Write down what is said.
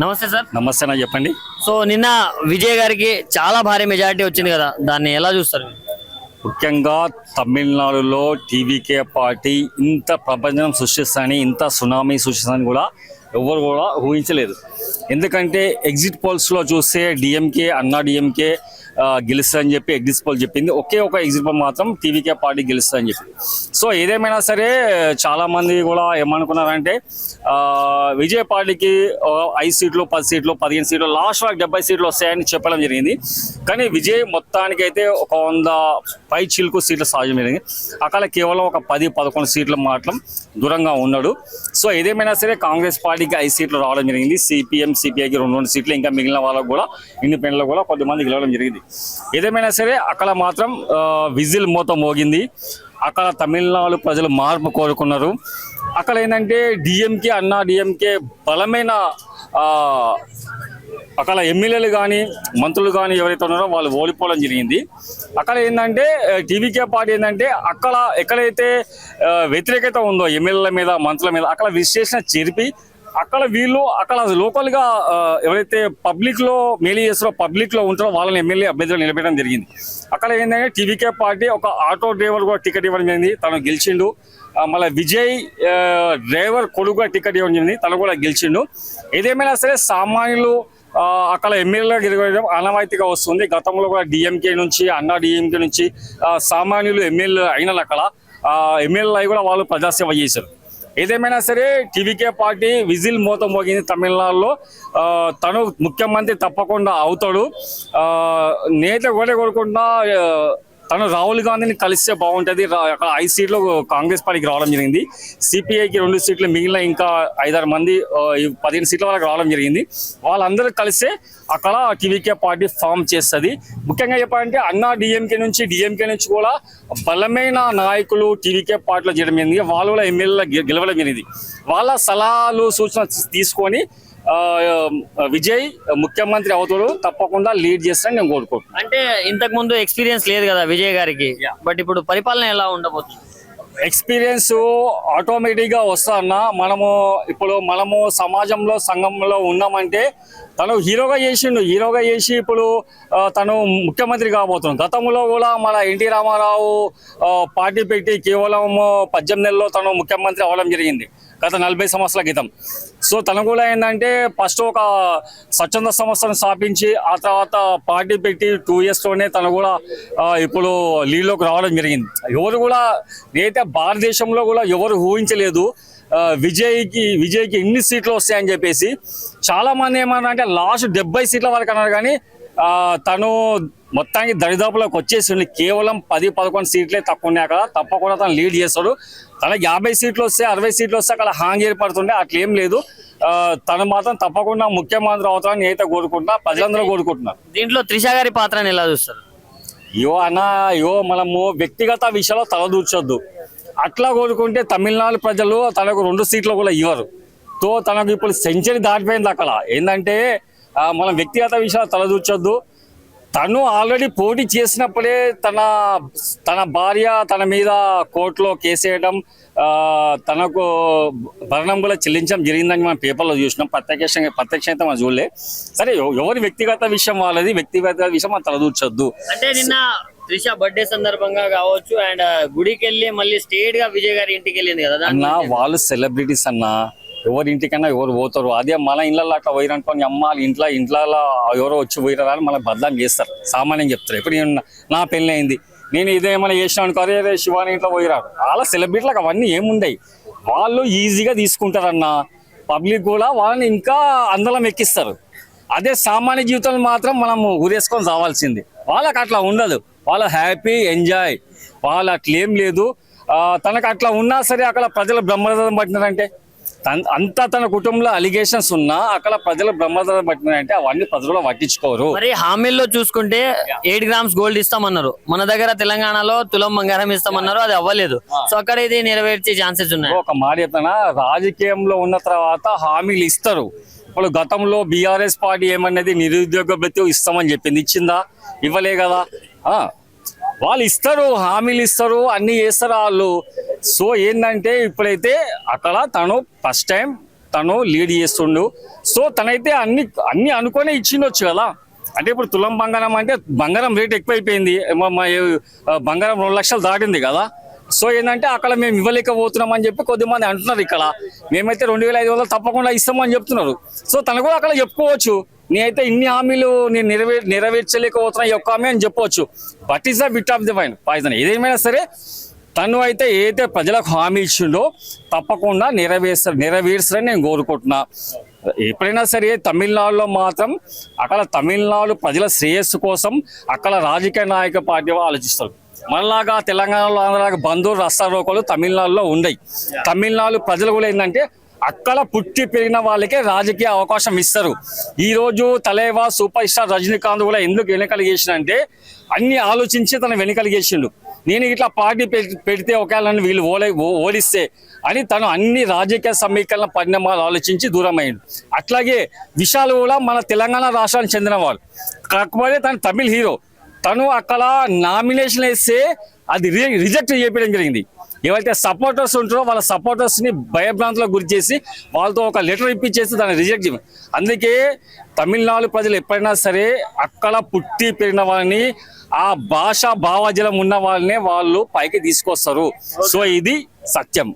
నమస్తే సార్. నమస్తే అన్న, చెప్పండి. సో నిన్న విజయ్ గారికి చాలా భారీ మెజారిటీ వచ్చింది కదా, దాన్ని ఎలా చూస్తారు? ముఖ్యంగా తమిళనాడులో టీవీకే పార్టీ ఇంత ప్రపంచం సృష్టిస్తానని, ఇంత సునామీ సృష్టిస్తానని కూడా ఎవరు కూడా ఊహించలేదు. ఎందుకంటే ఎగ్జిట్ పోల్స్లో చూస్తే డిఎంకే, అన్నా డిఎంకే గెలుస్తుందని చెప్పి ఎగ్జిట్ పోల్ చెప్పింది. ఒకే ఒక ఎగ్జిట్ పోల్ మాత్రం టీవీకే పార్టీ గెలుస్తుందని చెప్పి. సో ఏదేమైనా సరే చాలామంది కూడా ఏమనుకున్నారంటే విజయ్ పార్టీకి 5 సీట్లు, 10 సీట్లు, 15 సీట్లు, లాస్ట్ వరకు 70 సీట్లు వస్తాయని చెప్పడం జరిగింది. కానీ విజయ్ మొత్తానికైతే ఒక 100 పై చిలుకు సీట్లు సాధ్యం జరిగింది. అక్కడ కేవలం ఒక 10-11 సీట్లు మాత్రం దూరంగా ఉన్నాడు. సో ఏదేమైనా సరే కాంగ్రెస్ పార్టీకి 5 సీట్లు రావడం జరిగింది. సిపిఎం, సిపిఐకి 2 సీట్లు, ఇంకా మిగిలిన వాళ్ళకు కూడా ఇండిపెండెంట్ కూడా కొంతమంది గెలవడం జరిగింది. ఏదేమైనా సరే అక్కడ మాత్రం విజిల్ మోత మోగింది. అక్కడ తమిళనాడు ప్రజలు మార్పు కోరుకున్నారు. అక్కడ ఏంటంటే డిఎంకే, అన్నా డిఎంకే బలమైన అక్కడ ఎమ్మెల్యేలు కానీ మంత్రులు కానీ ఎవరైతే ఉన్నారో వాళ్ళు ఓడిపోవడం జరిగింది. అక్కడ ఏంటంటే టీవీకే పార్టీ ఏంటంటే అక్కడ ఎక్కడైతే వ్యతిరేకత ఉందో ఎమ్మెల్యేల మీద, మంత్రుల మీద, అక్కడ విశ్లేషణ జరిపి అక్కడ వీళ్ళు అక్కడ లోకల్గా ఎవరైతే పబ్లిక్లో మేలు చేస్తారో, పబ్లిక్లో ఉంటారో వాళ్ళని ఎమ్మెల్యే అభ్యర్థులు నిలబెట్టడం జరిగింది. అక్కడ ఏంటంటే టీవీకే పార్టీ ఒక ఆటో డ్రైవర్ కూడా టికెట్ ఇవ్వడం జరిగింది, తను గెలిచిండు. మళ్ళీ విజయ్ డ్రైవర్ కొడుకుగా టికెట్ ఇవ్వడం జరిగింది, తను కూడా గెలిచిండు. ఏదేమైనా సరే సామాన్యులు అక్కడ ఎమ్మెల్యేగా గెలవడం ఆనవాయితీగా వస్తుంది. గతంలో కూడా డిఎంకే నుంచి, అన్నా డిఎంకే నుంచి సామాన్యులు ఎమ్మెల్యే అయిన అక్కడ ఎమ్మెల్యేలు అయి కూడా వాళ్ళు ప్రజాసేవ చేశారు. ఏదేమైనా సరే టీవీకే పార్టీ విజిల్ మోత మోగింది తమిళనాడులో. తను ముఖ్యమంత్రి తప్పకుండా అవుతాడు. నేత కూడా కోరుకుంటున్నా తను రాహుల్ గాంధీని కలిస్తే బాగుంటుంది. అక్కడ 5 సీట్లు కాంగ్రెస్ పార్టీకి రావడం జరిగింది. సిపిఐకి 2 సీట్లు, మిగిలిన ఇంకా 5-6 మంది 15 సీట్ల వరకు రావడం జరిగింది. వాళ్ళందరూ కలిస్తే అక్కడ టీవీకే పార్టీ ఫామ్ చేస్తుంది. ముఖ్యంగా చెప్పాలంటే అన్నా డిఎంకే నుంచి కూడా బలమైన నాయకులు టీవీకే పార్టీలో చేయడం జరిగింది. వాళ్ళు కూడా ఎమ్మెల్యేలు గెలవడం జరిగింది. వాళ్ళ సలహాలు, సూచనలు తీసుకొని విజయ్ ముఖ్యమంత్రి అవుతాడు, తప్పకుండా లీడ్ చేస్తానని నేను కోరుకుంటున్నాను. అంటే ఇంతకు ముందు ఎక్స్పీరియన్స్ లేదు కదా విజయ్ గారికి, బట్ ఇప్పుడు పరిపాలన ఎలా ఉండబోతుంది? ఎక్స్పీరియన్స్ ఆటోమేటిక్గా వస్తా అన్న. మనము సమాజంలో, సంఘంలో ఉన్నామంటే తను హీరోగా చేసి ఇప్పుడు తను ముఖ్యమంత్రి కాబోతున్నాడు. గతంలో కూడా మన ఎన్టీ రామారావు పార్టీ పెట్టి కేవలం 18 నెలల్లో తను ముఖ్యమంత్రి అవ్వడం జరిగింది, గత 40 సంవత్సరాల క్రితం. సో తను కూడా ఏంటంటే ఫస్ట్ ఒక స్వచ్ఛంద సంస్థను స్థాపించి ఆ తర్వాత పార్టీ పెట్టి 2 ఇయర్స్లోనే తను కూడా ఇప్పుడు లీడ్లోకి రావడం జరిగింది. ఎవరు కూడా నేనైతే భారతదేశంలో కూడా ఎవరు ఊహించలేదు విజయ్కి ఎన్ని సీట్లు వస్తాయని చెప్పేసి. చాలామంది ఏమన్నా అంటే లాస్ట్ 70 సీట్ల వరకు అన్నారు, కానీ తను మొత్తానికి దరిదాపులోకి వచ్చేసి కేవలం 10-11 సీట్లే తక్కువ ఉన్నాయి. అక్కడ తప్పకుండా తను లీడ్ చేస్తాడు. తనకి 50 సీట్లు వస్తే, 60 సీట్లు వస్తే అక్కడ హాంగ్ ఏర్పడుతుండే, అట్లేం లేదు. తను మాత్రం తప్పకుండా ముఖ్యమంత్రి అవుతారని నేనైతే కోరుకుంటున్నా, ప్రజలందరూ కోరుకుంటున్నారు. దీంట్లో త్రిష గారి పాత్రని ఎలా చూస్తారు? మనము వ్యక్తిగత విషయాల్లో తలదూర్చొద్దు. అట్లా కోరుకుంటే తమిళనాడు ప్రజలు తనకు 2 సీట్లు కూడా ఇవ్వరు. తో తనకు ఇప్పుడు సెంచరీ దాటిపోయింది. అక్కడ ఏంటంటే మనం వ్యక్తిగత విషయాలు తలదూర్చొద్దు. తను ఆల్రెడీ పోటీ చేసినప్పుడే తన భార్య తన మీద కోర్టులో కేసు వేయడం, తనకు భరణం కూడా చెల్లించడం జరిగిందని మనం పేపర్లో చూసినాం. ప్రత్యక్షంగా మనం చూడలే. సరే, ఎవరి వ్యక్తిగత విషయం వాళ్ళది, వ్యక్తిగత విషయం మనం తలదూర్చొద్దు. అంటే నిన్న త్రిష బర్త్డే సందర్భంగా కావచ్చు, అండ్ గుడికి వెళ్ళి మళ్ళీ స్టేట్ గా విజయ్ గారి ఇంటికి వెళ్ళింది కదా అన్న. వాళ్ళు సెలబ్రిటీస్ అన్న, ఎవరి ఇంటికన్నా ఎవరు పోతారు. అదే మన ఇళ్ళల్లో అట్లా పోయిరనుకోని అమ్మాలి ఇంట్లో ఎవరో వచ్చి పోయిరా అని మనకు బదనాం చేస్తారు, సామాన్యం చెప్తారు. ఇప్పుడు నా పెళ్ళి అయింది, నేను ఇదేమైనా చేసినా అనుకో, అదే శివాని ఇంట్లో పోయిరారు. వాళ్ళ సెలబ్రిటీలకు అవన్నీ ఏముండయి, వాళ్ళు ఈజీగా తీసుకుంటారన్న. పబ్లిక్ కూడా వాళ్ళని ఇంకా అందలం ఎక్కిస్తారు. అదే సామాన్య జీవితంలో మాత్రం మనము ఊరేసుకొని రావాల్సింది. వాళ్ళకి అట్లా ఉండదు, వాళ్ళ హ్యాపీ ఎంజాయ్, వాళ్ళు అట్లేం లేదు. తనకు అట్లా ఉన్నా సరే అక్కడ ప్రజలు బ్రహ్మరథం పట్టినారంటే, అంతా తన కుటుంబంలో అలిగేషన్స్ ఉన్నా అక్కడ ప్రజలు బ్రహ్మరథం పట్టినారంటే అవన్నీ ప్రజలు పట్టించుకోరు. మరి హామీల్లో చూసుకుంటే 8 గ్రామ్స్ గోల్డ్ ఇస్తామన్నారు, మన దగ్గర తెలంగాణలో తులం బంగారం ఇస్తామన్నారు, అది అవ్వలేదు. సో అక్కడ ఇది నెరవేర్చే ఛాన్సెస్ ఉన్నాయి. ఒక మాట చెప్తానా, రాజకీయంలో ఉన్న తర్వాత హామీలు ఇస్తారు. ఇప్పుడు గతంలో బీఆర్ఎస్ పార్టీ ఏమన్నది నిరుద్యోగ భృతి ఇస్తామని చెప్పింది, ఇచ్చిందా? ఇవ్వలే కదా. వాళ్ళు ఇస్తారు, హామీలు ఇస్తారు, అన్నీ చేస్తారు వాళ్ళు. సో ఏంటంటే ఇప్పుడైతే అక్కడ తను ఫస్ట్ టైం తను లీడ్ చేస్తుండు. సో తనైతే అన్ని అనుకునే ఇచ్చిండొచ్చు కదా. అంటే ఇప్పుడు తులం బంగారం అంటే బంగారం రేట్ ఎక్కువైపోయింది, బంగారం 2 లక్షలు దాటింది కదా. సో ఏంటంటే అక్కడ మేము ఇవ్వలేకపోతున్నాం అని చెప్పి కొద్దిమంది అంటున్నారు. ఇక్కడ మేమైతే 2500 తప్పకుండా ఇస్తామని చెప్తున్నారు. సో తను కూడా అక్కడ చెప్పుకోవచ్చు, నేనైతే ఇన్ని హామీలు నేను నెరవేర్చలేకపోతున్నా ఈ ఒక్క హామీ అని చెప్పవచ్చు. But is the bit of the poison. ఏదేమైనా సరే తను అయితే ఏదైతే ప్రజలకు హామీ ఇచ్చిండో తప్పకుండా నెరవేర్చారని నేను కోరుకుంటున్నా. ఎప్పుడైనా సరే తమిళనాడులో మాత్రం అక్కడ తమిళనాడు ప్రజల శ్రేయస్సు కోసం అక్కడ రాజకీయ నాయక పార్టీ ఆలోచిస్తారు. మనలాగా తెలంగాణలో ఆంధ్రలాగా బంధువులు రస్తారోకోలు తమిళనాడులో ఉండయి. తమిళనాడు ప్రజలు కూడా ఏంటంటే అక్కడ పుట్టి పెరిగిన వాళ్ళకే రాజకీయ అవకాశం ఇస్తారు. ఈరోజు తలేవా సూపర్ స్టార్ రజనీకాంత్ కూడా ఎందుకు వెనుకలు చేసిండంటే అన్ని ఆలోచించి తను వెనుకలు చేసిండు. నేను ఇట్లా పార్టీ పెడితే ఒకవేళ నన్ను వీళ్ళు ఓడిస్తే అని తను అన్ని రాజకీయ సమీకరణ పరిణామాలు ఆలోచించి దూరం అయ్యిండు. అట్లాగే విశాల్ కూడా మన తెలంగాణ రాష్ట్రానికి చెందినవాడు, కాకపోతే తను తమిళ్ హీరో. తను అక్కడ నామినేషన్ వేస్తే అది రిజెక్ట్ చేయడం జరిగింది. ఎవరైతే సపోర్టర్స్ ఉంటారో వాళ్ళ సపోర్టర్స్ని భయభ్రాంతులకు గురి చేసి వాళ్ళతో ఒక లెటర్ ఇప్పించేసి దాన్ని రిజెక్ట్ చేయడం. అందుకే తమిళనాడు ప్రజలు ఎప్పుడైనా సరే అక్కడ పుట్టి పెరిగిన వాళ్ళని, ఆ భాష భావజలం ఉన్న వాళ్ళనే వాళ్ళు పైకి తీసుకొస్తారు. సో ఇది సత్యం.